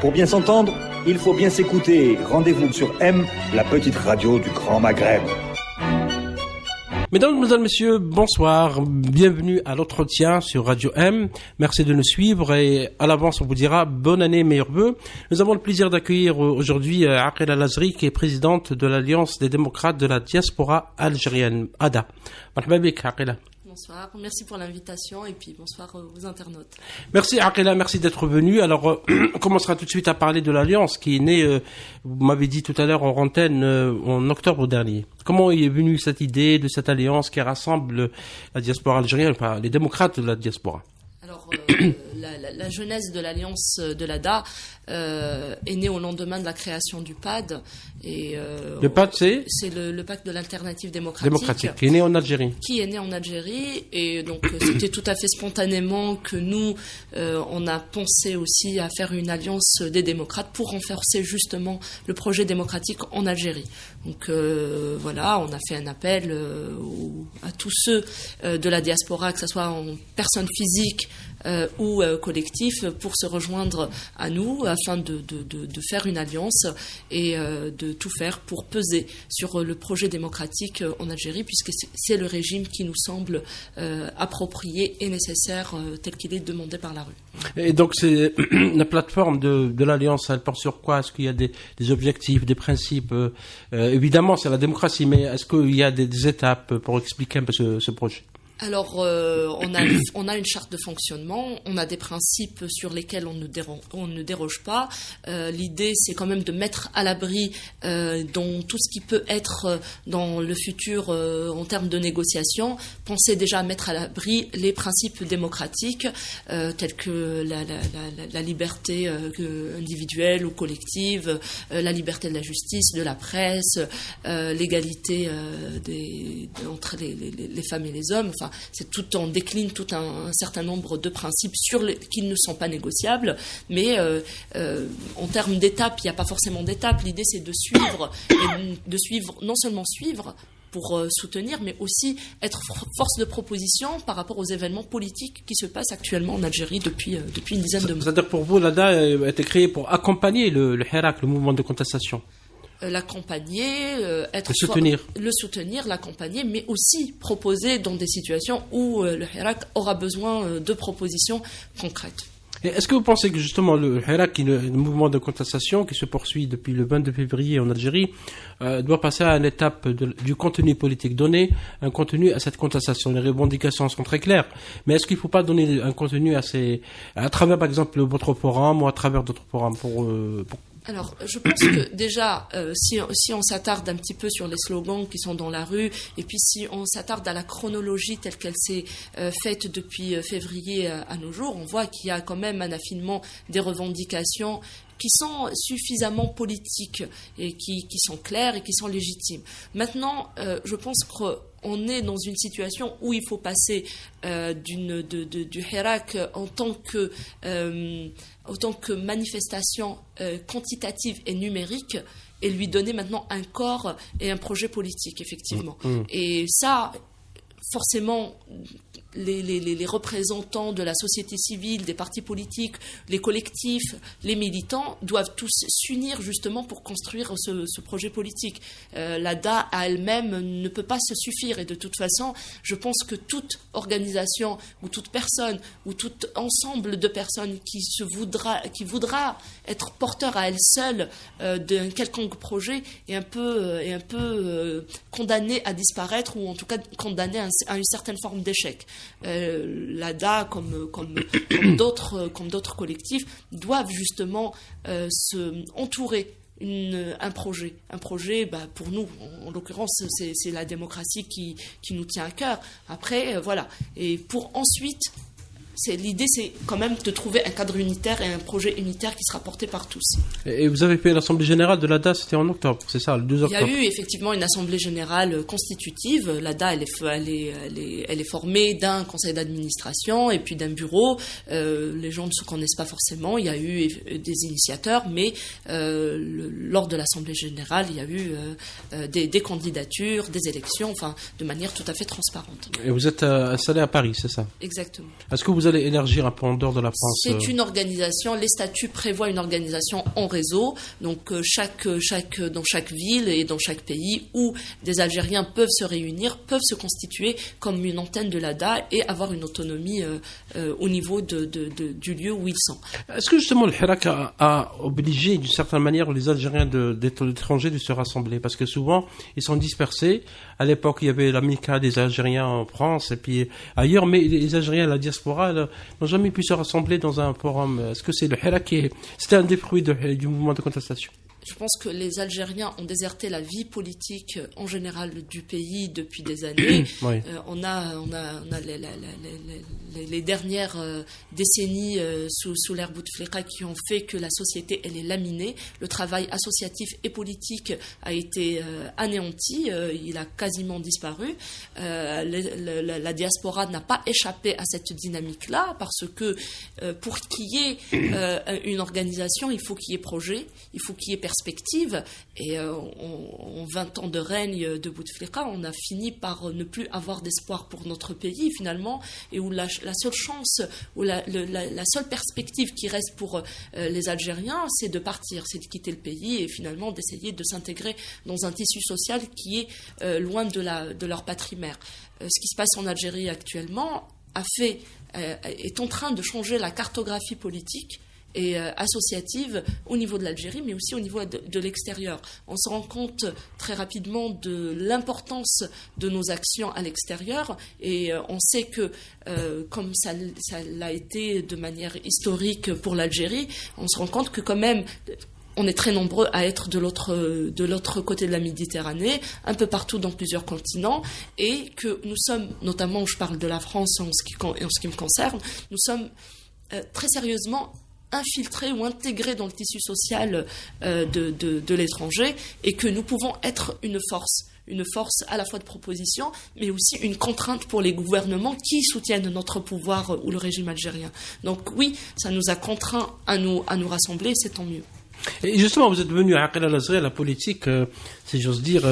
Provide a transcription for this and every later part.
Pour bien s'entendre, il faut bien s'écouter. Rendez-vous sur M, la petite radio du Grand Maghreb. Mesdames, Messieurs, bonsoir. Bienvenue à l'entretien sur Radio M. Merci de nous suivre et à l'avance, on vous dira bonne année, meilleurs vœux. Nous avons le plaisir d'accueillir aujourd'hui Aqila Lazri, qui est présidente de l'Alliance des démocrates de la diaspora algérienne, ADA. Marhaba bik, Aqila. Bonsoir, merci pour l'invitation et puis bonsoir aux internautes. Merci Aqila, merci d'être venu. Alors, on commencera tout de suite à parler de l'Alliance qui est née, vous m'avez dit tout à l'heure en antenne, en octobre dernier. Comment est venue cette idée de cette alliance qui rassemble la diaspora algérienne, enfin les démocrates de la diaspora? Alors, la genèse de l'Alliance de l'ADA est née au lendemain de la création du PAD. Et, le PAD, c'est le Pacte de l'alternative démocratique. Qui est né en Algérie. Et donc, c'était tout à fait spontanément que nous, on a pensé aussi à faire une alliance des démocrates pour renforcer justement le projet démocratique en Algérie. Donc, voilà, on a fait un appel à tous ceux de la diaspora, que ce soit en personnes physiques ou collectifs, pour se rejoindre à nous afin de faire une alliance et de tout faire pour peser sur le projet démocratique en Algérie, puisque c'est le régime qui nous semble approprié et nécessaire tel qu'il est demandé par la rue. Et donc c'est la plateforme de l'alliance, elle porte sur quoi? Est-ce qu'il y a des objectifs, des principes? Évidemment c'est la démocratie, mais est-ce qu'il y a des étapes pour expliquer un peu ce projet? Alors, on a une charte de fonctionnement, on a des principes sur lesquels on ne déroge pas. L'idée, c'est quand même de mettre à l'abri dans tout ce qui peut être dans le futur en termes de négociation. Penser déjà à mettre à l'abri les principes démocratiques tels que la liberté individuelle ou collective, la liberté de la justice, de la presse, l'égalité entre les femmes et les hommes. Enfin, on décline tout un certain nombre de principes qui ne sont pas négociables, mais en termes d'étapes, il n'y a pas forcément d'étapes. L'idée, c'est de suivre, non seulement suivre pour soutenir, mais aussi être force de proposition par rapport aux événements politiques qui se passent actuellement en Algérie depuis une dizaine de mois. C'est-à-dire pour vous, l'ADA a été créée pour accompagner le Hirak, le mouvement de contestation? L'accompagner, le soutenir, l'accompagner, mais aussi proposer dans des situations où le Hirak aura besoin de propositions concrètes. Et est-ce que vous pensez que justement le Hirak, le mouvement de contestation qui se poursuit depuis le 22 février en Algérie, doit passer à une étape du contenu politique, donner un contenu à cette contestation? Les revendications sont très claires, mais est-ce qu'il ne faut pas donner un contenu à travers par exemple votre forum ou à travers d'autres forums Alors, je pense que déjà, si on s'attarde un petit peu sur les slogans qui sont dans la rue, et puis si on s'attarde à la chronologie telle qu'elle s'est faite depuis février à nos jours, on voit qu'il y a quand même un affinement des revendications qui sont suffisamment politiques et qui sont claires et qui sont légitimes. Maintenant, je pense qu'on est dans une situation où il faut passer du Hirak en tant que manifestation quantitative et numérique, et lui donner maintenant un corps et un projet politique, effectivement. Et ça, forcément, les représentants de la société civile, des partis politiques, les collectifs, les militants doivent tous s'unir justement pour construire ce projet politique. L'ADA à elle-même ne peut pas se suffire, et de toute façon, je pense que toute organisation ou toute personne ou tout ensemble de personnes qui voudra être porteur à elle seule d'un quelconque projet est un peu condamné à disparaître, ou en tout cas condamné à une certaine forme d'échec. L'ADA, comme d'autres collectifs, doivent justement entourer un projet. Un projet, pour nous, en l'occurrence, c'est la démocratie qui nous tient à cœur. Après, voilà. Et pour ensuite... L'idée, c'est quand même de trouver un cadre unitaire et un projet unitaire qui sera porté par tous. Et vous avez fait l'Assemblée Générale de l'ADA, c'était en octobre, c'est ça, le 2 octobre? Il y a eu effectivement une Assemblée Générale constitutive. L'ADA, elle est formée d'un conseil d'administration et puis d'un bureau. Les gens ne se connaissent pas forcément. Il y a eu des initiateurs, mais lors de l'Assemblée Générale, il y a eu des candidatures, des élections, enfin, de manière tout à fait transparente. Et vous êtes installé à Paris, c'est ça? Exactement. Est-ce que vous vous allez élargir un peu en dehors de la France? C'est une organisation, les statuts prévoient une organisation en réseau, donc dans chaque ville et dans chaque pays où des Algériens peuvent se réunir, peuvent se constituer comme une antenne de l'ADA et avoir une autonomie au niveau du lieu où ils sont. Est-ce que justement le Hirak a obligé d'une certaine manière les Algériens d'être l'étranger de se rassembler? Parce que souvent ils sont dispersés. À l'époque il y avait l'Amica des Algériens en France et puis ailleurs, mais les Algériens, la diaspora, n'ont jamais pu se rassembler dans un forum. Est-ce que c'est le Hirak c'était un des fruits du mouvement de contestation? Je pense que les Algériens ont déserté la vie politique en général du pays depuis des années. Oui. On a les dernières décennies sous l'ère Bouteflika qui ont fait que la société elle est laminée. Le travail associatif et politique a été anéanti. Il a quasiment disparu. La diaspora n'a pas échappé à cette dynamique-là parce que pour qu'il y ait une organisation, il faut qu'il y ait projet, il faut qu'il y ait perspective. Et en 20 ans de règne de Bouteflika, on a fini par ne plus avoir d'espoir pour notre pays finalement, et où la seule chance, ou la seule perspective qui reste pour les Algériens, c'est de partir, c'est de quitter le pays et finalement d'essayer de s'intégrer dans un tissu social qui est loin de leur patrie-mère. Ce qui se passe en Algérie actuellement est en train de changer la cartographie politique et associative au niveau de l'Algérie, mais aussi au niveau de l'extérieur. On se rend compte très rapidement de l'importance de nos actions à l'extérieur, et on sait que, comme ça l'a été de manière historique pour l'Algérie, on se rend compte que quand même, on est très nombreux à être de l'autre côté de la Méditerranée, un peu partout dans plusieurs continents, et que nous sommes, notamment, je parle de la France en ce qui me concerne, nous sommes très sérieusement infiltrés ou intégrés dans le tissu social de l'étranger, et que nous pouvons être une force à la fois de proposition, mais aussi une contrainte pour les gouvernements qui soutiennent notre pouvoir ou le régime algérien. Donc oui, ça nous a contraints à nous rassembler, c'est tant mieux. Et justement, vous êtes venu à Aqil Al-Azraq, la politique, si j'ose dire,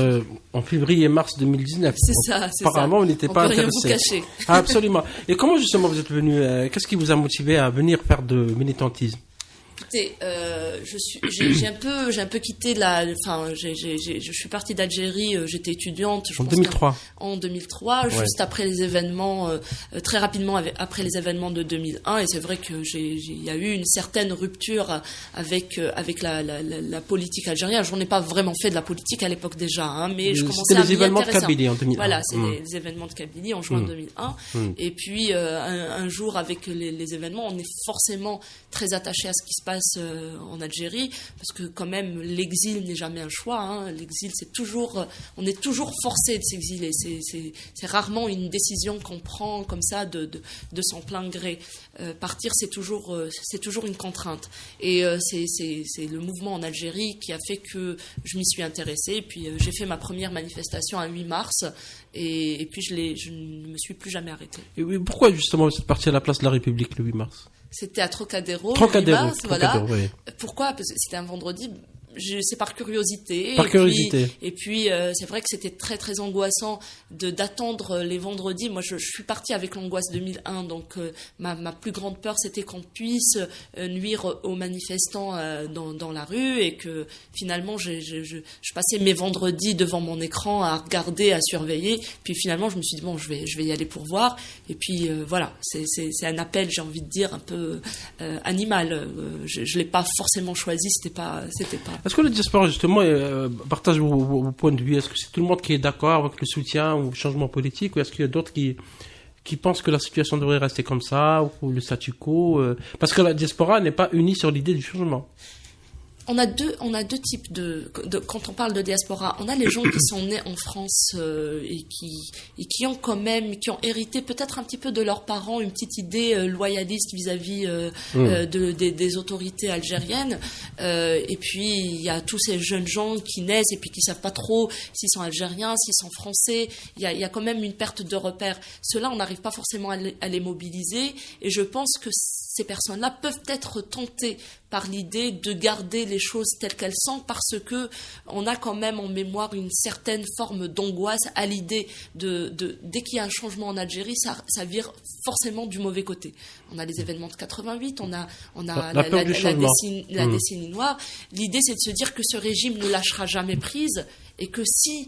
en février-mars 2019. C'est ça, c'est apparemment, ça. vous n'étiez pas intéressé. On peut rien vous cacher. Ah, absolument. Et comment justement vous êtes venu, qu'est-ce qui vous a motivé à venir faire de militantisme? Écoutez, j'ai un peu quitté je suis partie d'Algérie, j'étais étudiante. En 2003. En 2003, juste après les événements, très rapidement après les événements de 2001, et c'est vrai que il y a eu une certaine rupture avec la politique algérienne. J'en ai pas vraiment fait de la politique à l'époque déjà, hein, mais je commençais à m'y intéresser. C'était les événements de Kabylie en 2001. Voilà, c'est les événements de Kabylie en juin 2001. Et puis un jour avec les événements, on est forcément très attaché à ce qui se passe en Algérie, parce que quand même l'exil n'est jamais un choix, hein. L'exil, on est toujours forcé de s'exiler, c'est rarement une décision qu'on prend comme ça de son plein gré. Partir, c'est toujours une contrainte, et c'est le mouvement en Algérie qui a fait que je m'y suis intéressée, et puis j'ai fait ma première manifestation à 8 mars, et puis je ne me suis plus jamais arrêtée. Et oui, pourquoi justement vous êtes parti à la place de la République le 8 mars? C'était à Trocadéro. Voilà. Oui. Pourquoi? Parce que c'était un vendredi. C'est par curiosité. Et puis c'est vrai que c'était très très angoissant d'attendre les vendredis. Moi, je suis partie avec l'angoisse 2001, donc ma plus grande peur, c'était qu'on puisse nuire aux manifestants dans la rue, et que finalement je passais mes vendredis devant mon écran à regarder, à surveiller. Puis finalement, je me suis dit bon, je vais y aller pour voir. Et puis voilà, c'est un appel, j'ai envie de dire, un peu animal. Je l'ai pas forcément choisi, c'était pas. Est-ce que la diaspora, justement, partage vos points de vue? Est-ce que c'est tout le monde qui est d'accord avec le soutien ou le changement politique, ou est-ce qu'il y a d'autres qui pensent que la situation devrait rester comme ça, ou le statu quo? Parce que la diaspora n'est pas unie sur l'idée du changement. On a deux types quand on parle de diaspora. On a les gens qui sont nés en France et qui ont hérité peut-être un petit peu de leurs parents une petite idée loyaliste vis-à-vis des autorités algériennes. Et puis il y a tous ces jeunes gens qui naissent et puis qui savent pas trop s'ils sont algériens, s'ils sont français. Il y a quand même une perte de repères. Ceux-là, on n'arrive pas forcément à les mobiliser, et je pense que ces personnes-là peuvent être tentées par l'idée de garder les choses telles qu'elles sont, parce que on a quand même en mémoire une certaine forme d'angoisse à l'idée dès qu'il y a un changement en Algérie, ça vire forcément du mauvais côté. On a les événements de 88, on a la décennie noire. L'idée, c'est de se dire que ce régime ne lâchera jamais prise et que si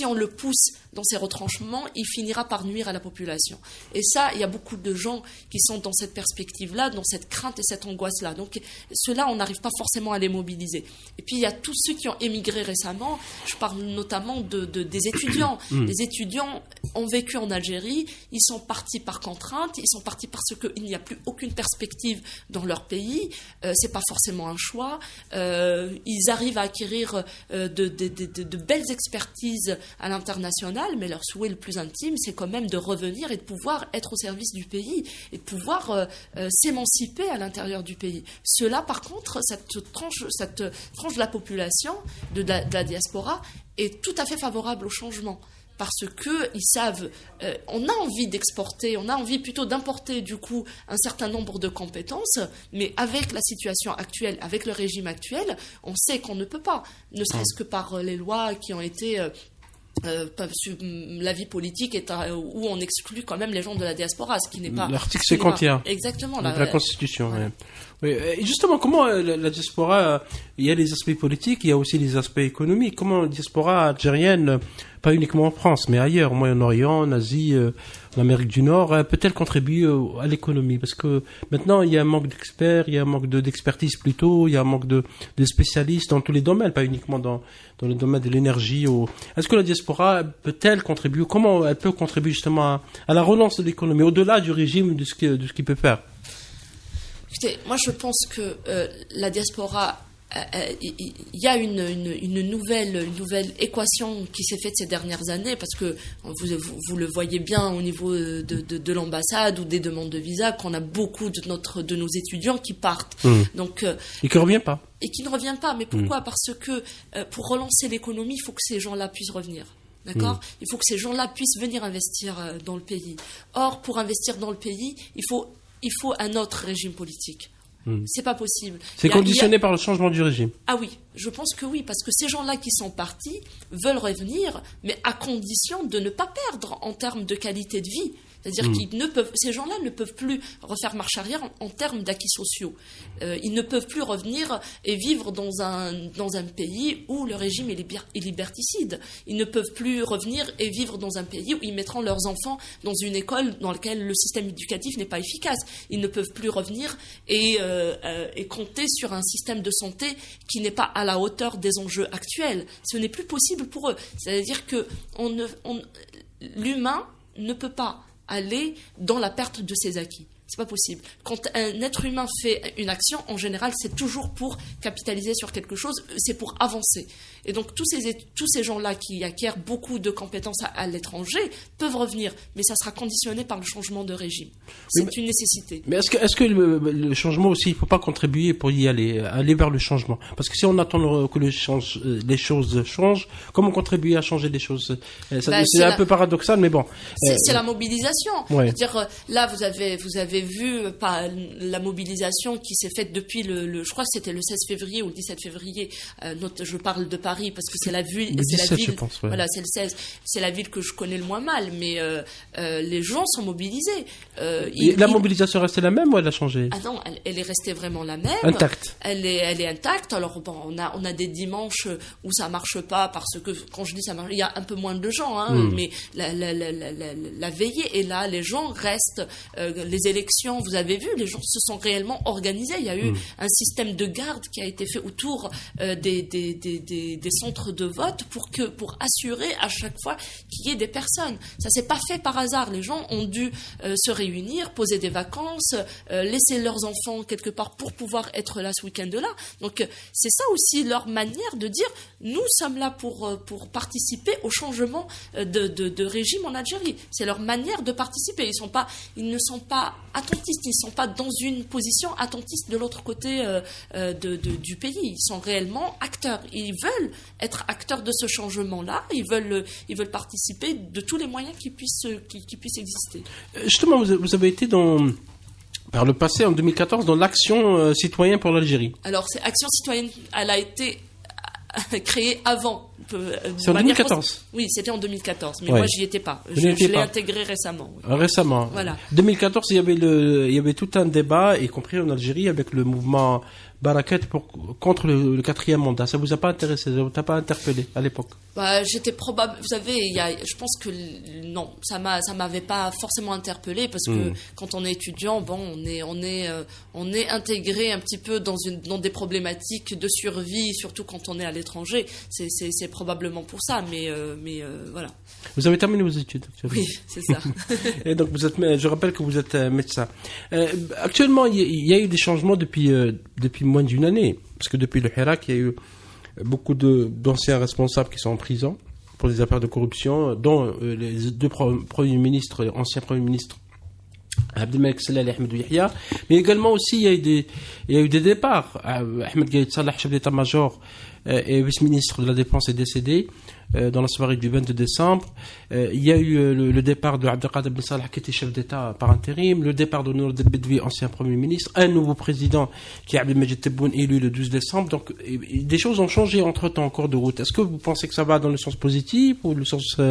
on le pousse dans ses retranchements, il finira par nuire à la population. Et ça, il y a beaucoup de gens qui sont dans cette perspective-là, dans cette crainte et cette angoisse-là. Donc, ceux-là, on n'arrive pas forcément à les mobiliser. Et puis, il y a tous ceux qui ont émigré récemment. Je parle notamment des étudiants. Les étudiants ont vécu en Algérie. Ils sont partis par contrainte. Ils sont partis parce qu'il n'y a plus aucune perspective dans leur pays. C'est pas forcément un choix. Ils arrivent à acquérir de belles expertises à l'international, mais leur souhait le plus intime, c'est quand même de revenir et de pouvoir être au service du pays et de pouvoir s'émanciper à l'intérieur du pays. Cela, par contre, cette tranche de la population, de la diaspora, est tout à fait favorable au changement. Parce qu'ils savent, on a envie d'exporter, on a envie plutôt d'importer du coup un certain nombre de compétences, mais avec la situation actuelle, avec le régime actuel, on sait qu'on ne peut pas, ne serait-ce que par les lois qui ont été... la vie politique où on exclut quand même les gens de la diaspora, ce qui n'est pas... L'article 51. Exactement. La Constitution. Voilà. Oui. Et justement, comment la diaspora, il y a les aspects politiques, il y a aussi les aspects économiques. Comment la diaspora algérienne, pas uniquement en France, mais ailleurs, au Moyen-Orient, en Asie, en Amérique du Nord, peut-elle contribuer à l'économie? Parce que maintenant, il y a un manque d'experts, il y a un manque d'expertise plutôt, il y a un manque de spécialistes dans tous les domaines, pas uniquement dans le domaine de l'énergie. Est-ce que la diaspora peut-elle contribuer? Comment elle peut contribuer justement à la relance de l'économie, au-delà du régime, de ce qu'il peut faire? Écoutez, moi je pense que la diaspora, il y a une nouvelle équation qui s'est faite ces dernières années, parce que vous le voyez bien au niveau de l'ambassade ou des demandes de visa, qu'on a beaucoup de nos étudiants qui partent. Donc, et qui ne reviennent pas. Et qui ne reviennent pas. Mais pourquoi? Parce que pour relancer l'économie, il faut que ces gens-là puissent revenir. D'accord? Il faut que ces gens-là puissent venir investir dans le pays. Or, pour investir dans le pays, il faut un autre régime politique. C'est pas possible. C'est conditionné par le changement du régime. Ah oui, je pense que oui, parce que ces gens-là qui sont partis veulent revenir, mais à condition de ne pas perdre en termes de qualité de vie. C'est-à-dire ces gens-là ne peuvent plus refaire marche arrière en termes d'acquis sociaux. Ils ne peuvent plus revenir et vivre dans un pays où le régime est liberticide. Ils ne peuvent plus revenir et vivre dans un pays où ils mettront leurs enfants dans une école dans laquelle le système éducatif n'est pas efficace. Ils ne peuvent plus revenir et compter sur un système de santé qui n'est pas à la hauteur des enjeux actuels. Ce n'est plus possible pour eux. C'est-à-dire que l'humain ne peut pas aller dans la perte de ses acquis. C'est pas possible. Quand un être humain fait une action, en général, c'est toujours pour capitaliser sur quelque chose, c'est pour avancer. Et donc, tous ces gens-là qui acquièrent beaucoup de compétences à l'étranger peuvent revenir, mais ça sera conditionné par le changement de régime. C'est une nécessité. Mais est-ce que le changement aussi, il ne faut pas contribuer pour y aller vers le changement? Parce que si on attend que les choses changent, comment contribuer à changer les choses? C'est un peu paradoxal, mais bon. C'est la mobilisation. Ouais. C'est-à-dire, là, vous avez vu la mobilisation qui s'est faite depuis je crois que c'était le 16 février ou le 17 février. Je parle de Paris parce que c'est la ville. Le 17, je pense, ouais. Voilà, c'est le 16. C'est la ville que je connais le moins mal, mais les gens sont mobilisés. La mobilisation est restée la même ou elle a changé? Ah non, elle est restée vraiment la même. Intacte. Elle est intacte. Alors bon, on a des dimanches où ça marche pas parce que quand je dis ça marche, il y a un peu moins de gens, mais la veillée est là. Les gens restent. Les élections, vous avez vu, les gens se sont réellement organisés. Il y a eu un système de garde qui a été fait autour des centres de vote pour assurer à chaque fois qu'il y ait des personnes. Ça s'est pas fait par hasard. Les gens ont dû se réunir, poser des vacances, laisser leurs enfants quelque part pour pouvoir être là ce week-end-là. Donc c'est ça aussi leur manière de dire nous sommes là pour participer au changement de régime en Algérie. C'est leur manière de participer. Ils ne sont pas attentistes, ils ne sont pas dans une position attentiste de l'autre côté du pays. Ils sont réellement acteurs. Ils veulent être acteurs de ce changement-là. Ils veulent participer de tous les moyens qui puissent exister. Justement, vous avez été dans Par le passé, en 2014, dans l'Action citoyenne pour l'Algérie. Alors, c'est Action citoyenne, elle a été créée avant. C'est en 2014. Oui, c'était en 2014, mais Ouais. moi, j'y étais pas. Je l'ai intégré récemment. Oui. Récemment. Voilà. 2014, il y avait tout un débat, y compris en Algérie, avec le mouvement Barakat contre le quatrième mandat. Ça vous a pas intéressé, ça vous a pas interpellé à l'époque? Bah, j'étais probable. Vous savez, je pense que non, ça m'avait pas forcément interpellé parce que quand on est étudiant, bon, on est intégré un petit peu dans des problématiques de survie, surtout quand on est à l'étranger. C'est probablement pour ça, mais voilà. Vous avez terminé vos études actuellement. Oui, c'est ça. Et donc je rappelle que vous êtes médecin. Actuellement, il y a eu des changements depuis moins d'une année, parce que depuis le Hirak, il y a eu beaucoup d'anciens responsables qui sont en prison pour des affaires de corruption, dont les deux anciens premiers ministres, Abdelmalek Salal et Ahmed Yahya, mais également aussi il y a eu des départs. Ahmed Gaïd Salah, chef d'état-major et vice-ministre de la Défense, est décédé dans la soirée du 22 décembre. Il y a eu le départ de Abdelkader Ben Salah, qui était chef d'État par intérim, le départ de Nour Bedwi, ancien Premier ministre, un nouveau président qui est Abdelmajid Tebboune, élu le 12 décembre. Donc des choses ont changé entre-temps en cours de route. Est-ce que vous pensez que ça va dans le sens positif ou le sens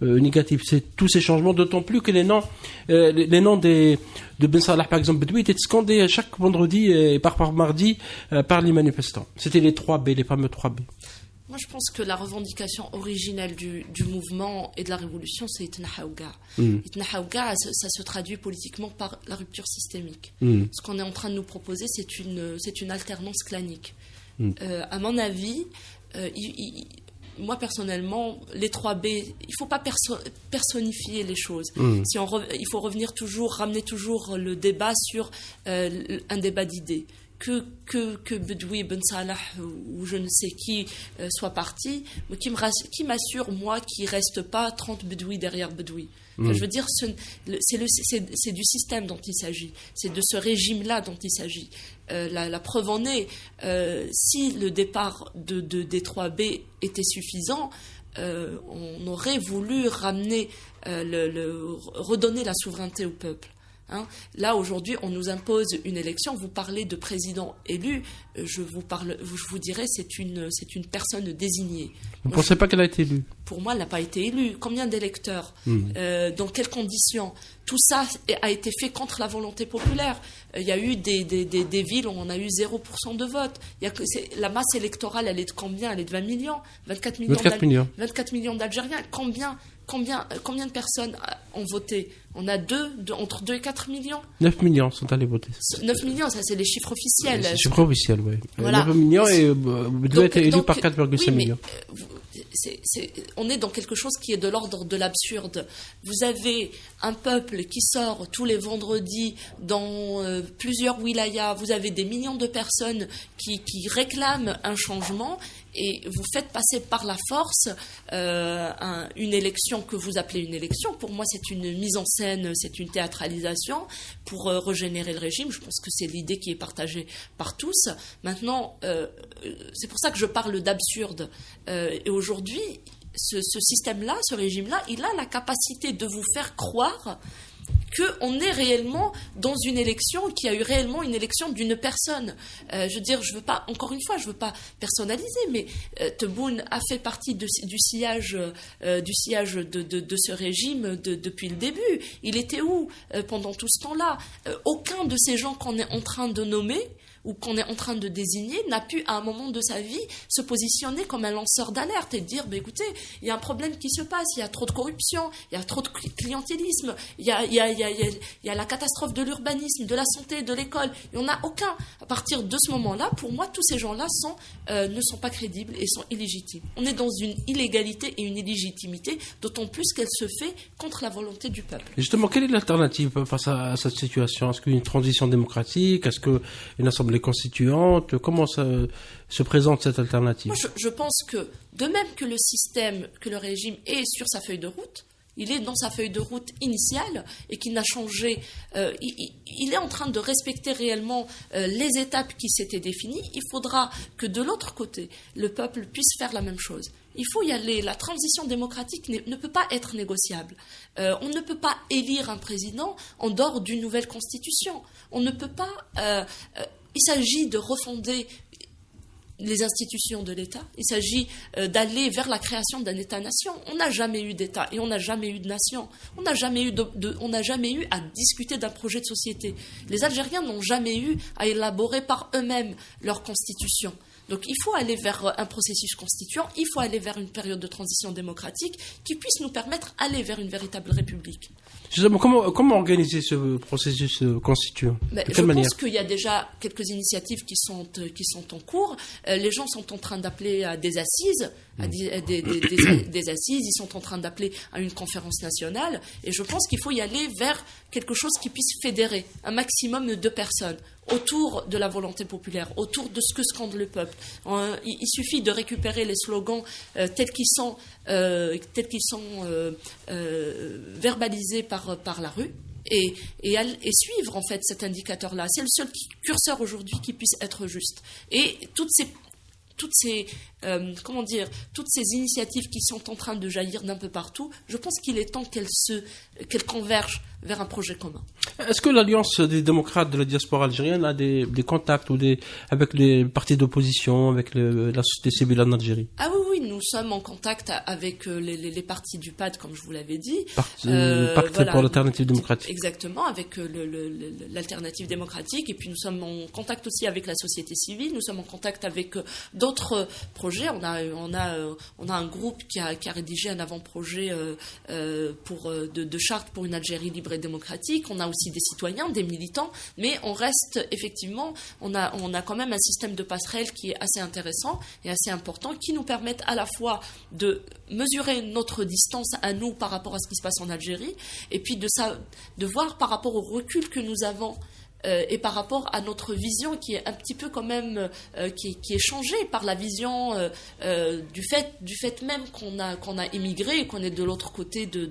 négatif? C'est tous ces changements, d'autant plus que les noms de Ben Salah, par exemple, Bedwi, étaient scandés chaque vendredi et par mardi par les manifestants. C'était les 3B, les fameux 3B. Moi, je pense que la revendication originelle du mouvement et de la révolution, c'est Itnahaouga. Itnahaouga, ça se traduit politiquement par la rupture systémique. Ce qu'on est en train de nous proposer, c'est une alternance clanique. À mon avis, moi personnellement, les 3B, il ne faut pas personnifier les choses. Il faut ramener toujours le débat sur un débat d'idées. Que Bedwi, Ben Salah ou je ne sais qui soit parti, mais qui m'assure, moi, qu'il ne reste pas 30 Bedwi derrière Bedwi. Enfin, je veux dire, c'est du système dont il s'agit, c'est de ce régime-là dont il s'agit. La preuve en est, si le départ des 3B était suffisant, on aurait voulu ramener, redonner la souveraineté au peuple. Là, aujourd'hui, on nous impose une élection. Vous parlez de président élu. Je vous dirais, c'est une personne désignée. Vous ne pensez pas qu'elle a été élue? Pour moi, elle n'a pas été élue. Combien d'électeurs? Dans quelles conditions? Tout ça a été fait contre la volonté populaire. Il y a eu des villes où on a eu 0% de vote. La masse électorale, elle est de combien? Elle est de 20 millions? 24 millions d'Algériens. Combien de personnes ont voté? On a entre 2 et 4 millions. 9 millions sont allés voter. 9 millions, ça c'est les chiffres officiels. C'est les chiffres officiels, oui. Voilà. 9 millions et doit être élu par 4,5 millions. On est dans quelque chose qui est de l'ordre de l'absurde. Vous avez un peuple qui sort tous les vendredis dans plusieurs wilayas. Vous avez des millions de personnes qui réclament un changement et vous faites passer par la force une élection que vous appelez une élection. Pour moi, c'est une mise en scène, c'est une théâtralisation pour régénérer le régime. Je pense que c'est l'idée qui est partagée par tous. Maintenant, c'est pour ça que je parle d'absurde. Et aujourd'hui, ce système-là, ce régime-là, il a la capacité de vous faire croire qu'on est réellement dans une élection, qu'il y a eu réellement une élection d'une personne. Je veux dire, je veux pas personnaliser, mais Tebboune a fait partie du sillage de ce régime depuis le début. Il était où pendant tout ce temps-là? Aucun de ces gens qu'on est en train de nommer ou qu'on est en train de désigner n'a pu à un moment de sa vie se positionner comme un lanceur d'alerte et dire écoutez, il y a un problème qui se passe, il y a trop de corruption, il y a trop de clientélisme, il y a la catastrophe de l'urbanisme, de la santé, de l'école. Il n'y en a aucun. À partir de ce moment-là, pour moi, tous ces gens-là ne sont pas crédibles et sont illégitimes. On est dans une illégalité et une illégitimité, d'autant plus qu'elle se fait contre la volonté du peuple. Et justement, quelle est l'alternative face à cette situation? Est-ce qu'une transition démocratique? Est-ce qu'une assemblée constituante? Comment se présente cette alternative? Moi, je pense que, de même que le système, que le régime est sur sa feuille de route, Il est dans sa feuille de route initiale et qui n'a changé. Il est en train de respecter réellement les étapes qui s'étaient définies. Il faudra que de l'autre côté, le peuple puisse faire la même chose. Il faut y aller. La transition démocratique ne peut pas être négociable. On ne peut pas élire un président en dehors d'une nouvelle constitution. On ne peut pas... il s'agit de refonder les institutions de l'État. Il s'agit d'aller vers la création d'un État-nation. On n'a jamais eu d'État et on n'a jamais eu de nation. On n'a jamais eu à discuter d'un projet de société. Les Algériens n'ont jamais eu à élaborer par eux-mêmes leur constitution. Donc il faut aller vers un processus constituant, il faut aller vers une période de transition démocratique qui puisse nous permettre d'aller vers une véritable république. Justement, comment organiser ce processus constituant ? Je pense qu'il y a déjà quelques initiatives qui sont en cours. Les gens sont en train d'appeler à des assises, des assises. Ils sont en train d'appeler à une conférence nationale. Et je pense qu'il faut y aller vers quelque chose qui puisse fédérer un maximum de personnes autour de la volonté populaire, autour de ce que scande le peuple. Il suffit de récupérer les slogans tels qu'ils sont verbalisés par la rue et suivre en fait cet indicateur-là. C'est le seul curseur aujourd'hui qui puisse être juste. Et toutes ces initiatives qui sont en train de jaillir d'un peu partout, je pense qu'il est temps qu'elles convergent vers un projet commun. Est-ce que l'Alliance des démocrates de la diaspora algérienne a des contacts avec les partis d'opposition, avec la société civile en Algérie ? Ah oui, nous sommes en contact avec les partis du PAD, comme je vous l'avais dit. Pacte pour l'alternative démocratique. Exactement, avec l'alternative démocratique. Et puis nous sommes en contact aussi avec la société civile. Nous sommes en contact avec d'autres projets. On a un groupe qui a rédigé un avant-projet de charte pour une Algérie libre et démocratique. On a aussi des citoyens, des militants, mais on reste effectivement, on a quand même un système de passerelle qui est assez intéressant et assez important, qui nous permettent à la fois de mesurer notre distance à nous par rapport à ce qui se passe en Algérie, et puis de voir par rapport au recul que nous avons et par rapport à notre vision qui est un petit peu quand même qui est changée par la vision du fait même qu'on a immigré et qu'on est de l'autre côté de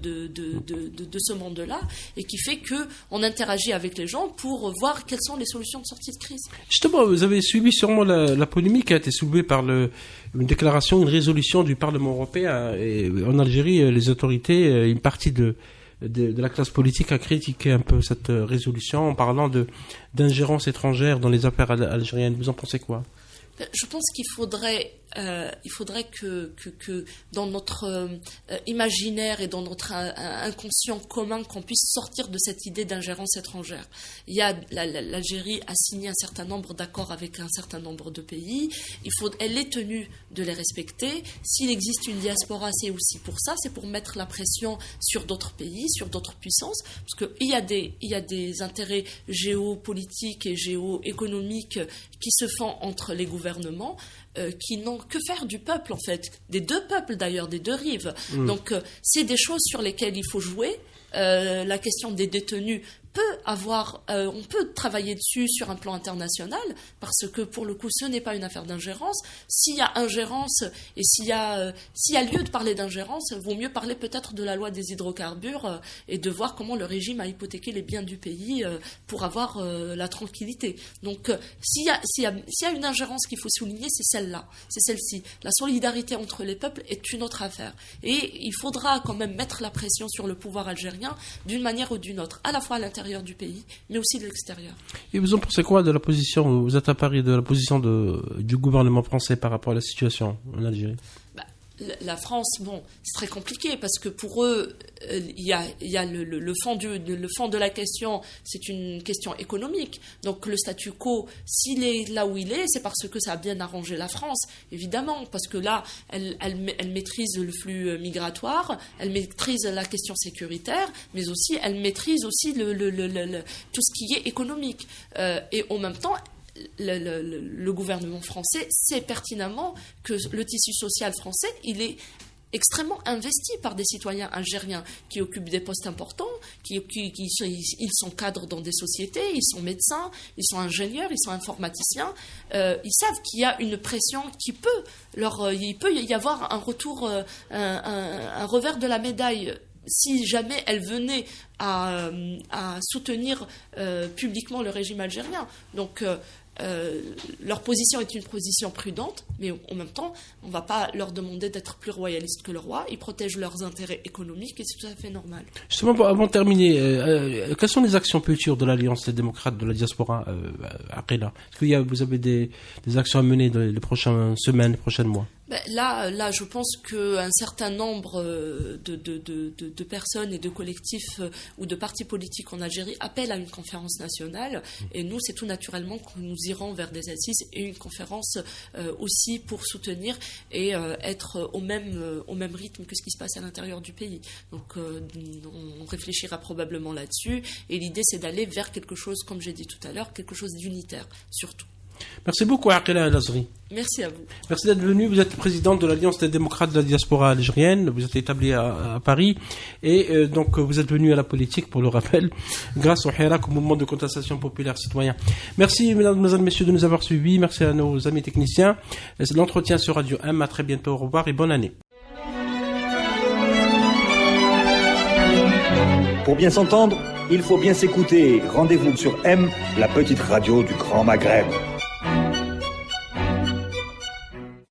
ce monde-là, et qui fait que on interagit avec les gens pour voir quelles sont les solutions de sortie de crise. Justement, vous avez suivi sûrement la polémique qui a été soulevée par une déclaration, une résolution du Parlement européen. Et en Algérie, les autorités, une partie de la classe politique a critiqué un peu cette résolution en parlant d'ingérence étrangère dans les affaires algériennes. Vous en pensez quoi ? Je pense qu'il faudrait que dans notre imaginaire et dans notre inconscient commun, qu'on puisse sortir de cette idée d'ingérence étrangère. L'Algérie a signé un certain nombre d'accords avec un certain nombre de pays. Elle est tenue de les respecter. S'il existe une diaspora, c'est aussi pour ça, c'est pour mettre la pression sur d'autres pays, sur d'autres puissances, parce qu'il y a des intérêts géopolitiques et géoéconomiques qui se font entre les gouvernements, qui n'ont que faire du peuple, en fait, des deux peuples d'ailleurs, des deux rives. Donc c'est des choses sur lesquelles il faut jouer. La question des détenus on peut travailler dessus sur un plan international, parce que pour le coup ce n'est pas une affaire d'ingérence. S'il y a ingérence et s'il y a lieu de parler d'ingérence, il vaut mieux parler peut-être de la loi des hydrocarbures et de voir comment le régime a hypothéqué les biens du pays pour avoir la tranquillité. Donc s'il y a une ingérence qu'il faut souligner, c'est celle-là, c'est celle-ci. La solidarité entre les peuples est une autre affaire, et il faudra quand même mettre la pression sur le pouvoir algérien d'une manière ou d'une autre, à la fois à l'intérieur du pays, mais aussi de l'extérieur. Et vous en pensez quoi de la position, vous êtes à Paris, de la position du gouvernement français par rapport à la situation en Algérie ? La France, c'est très compliqué, parce que pour eux, il y a le fond de la question, c'est une question économique. Donc le statu quo, s'il est là où il est, c'est parce que ça a bien arrangé la France, évidemment, parce que là, elle maîtrise le flux migratoire, elle maîtrise la question sécuritaire, mais aussi elle maîtrise aussi tout ce qui est économique. Et en même temps, le gouvernement français sait pertinemment que le tissu social français, il est extrêmement investi par des citoyens algériens qui occupent des postes importants, ils sont cadres dans des sociétés, ils sont médecins, ils sont ingénieurs, ils sont informaticiens. Ils savent qu'il y a une pression il peut y avoir un retour, un revers de la médaille si jamais elle venait à soutenir publiquement le régime algérien. Donc leur position est une position prudente, mais en même temps, on ne va pas leur demander d'être plus royalistes que le roi. Ils protègent leurs intérêts économiques et c'est tout à fait normal. Justement, avant de terminer, quelles sont les actions futures de l'Alliance des démocrates de la diaspora, Aqila? Est-ce que vous avez des actions à mener dans les prochaines semaines, les prochains mois? Là, je pense qu'un certain nombre de personnes et de collectifs ou de partis politiques en Algérie appellent à une conférence nationale. Et nous, c'est tout naturellement que nous irons vers des assises et une conférence aussi pour soutenir et être au même rythme que ce qui se passe à l'intérieur du pays. Donc, on réfléchira probablement là-dessus. Et l'idée, c'est d'aller vers quelque chose, comme j'ai dit tout à l'heure, quelque chose d'unitaire, surtout. Merci beaucoup, Aqila El-Azri. Merci à vous. Merci d'être venu. Vous êtes présidente de l'Alliance des démocrates de la diaspora algérienne. Vous êtes établie à Paris. Et donc, vous êtes venu à la politique, pour le rappel, grâce au Hirak, au mouvement de contestation populaire citoyen. Merci, mesdames et messieurs, de nous avoir suivis. Merci à nos amis techniciens. L'entretien sur Radio M. À très bientôt. Au revoir et bonne année. Pour bien s'entendre, il faut bien s'écouter. Rendez-vous sur M, la petite radio du Grand Maghreb.